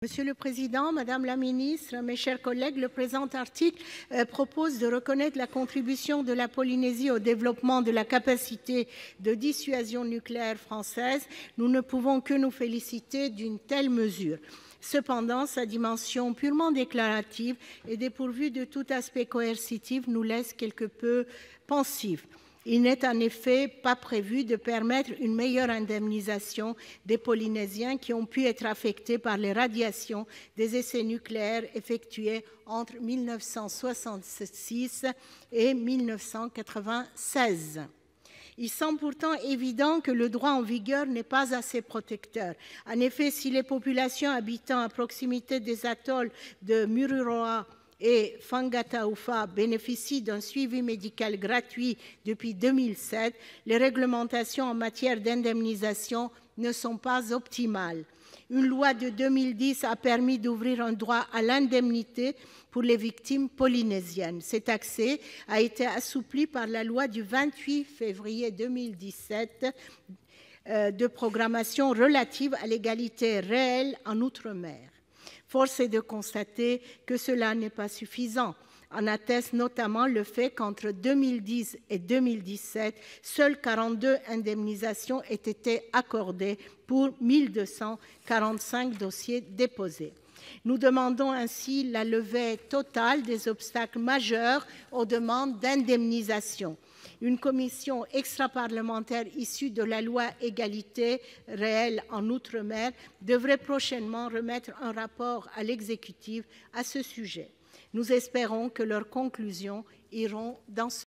Monsieur le Président, Madame la Ministre, mes chers collègues, le présent article propose de reconnaître la contribution de la Polynésie au développement de la capacité de dissuasion nucléaire française. Nous ne pouvons que nous féliciter d'une telle mesure. Cependant, sa dimension purement déclarative et dépourvue de tout aspect coercitif nous laisse quelque peu pensifs. Il n'est en effet pas prévu de permettre une meilleure indemnisation des Polynésiens qui ont pu être affectés par les radiations des essais nucléaires effectués entre 1966 et 1996. Il semble pourtant évident que le droit en vigueur n'est pas assez protecteur. En effet, si les populations habitant à proximité des atolls de Mururoa et Fangataufa bénéficient d'un suivi médical gratuit depuis 2007, les réglementations en matière d'indemnisation ne sont pas optimales. Une loi de 2010 a permis d'ouvrir un droit à l'indemnité pour les victimes polynésiennes. Cet accès a été assoupli par la loi du 28 février 2017 de programmation relative à l'égalité réelle en Outre-mer. Force est de constater que cela n'est pas suffisant. En atteste notamment le fait qu'entre 2010 et 2017, seules 42 indemnisations aient été accordées pour 1245 dossiers déposés. Nous demandons ainsi la levée totale des obstacles majeurs aux demandes d'indemnisation. Une commission extraparlementaire issue de la loi Égalité réelle en Outre-mer devrait prochainement remettre un rapport à l'exécutif à ce sujet. Nous espérons que leurs conclusions iront dans ce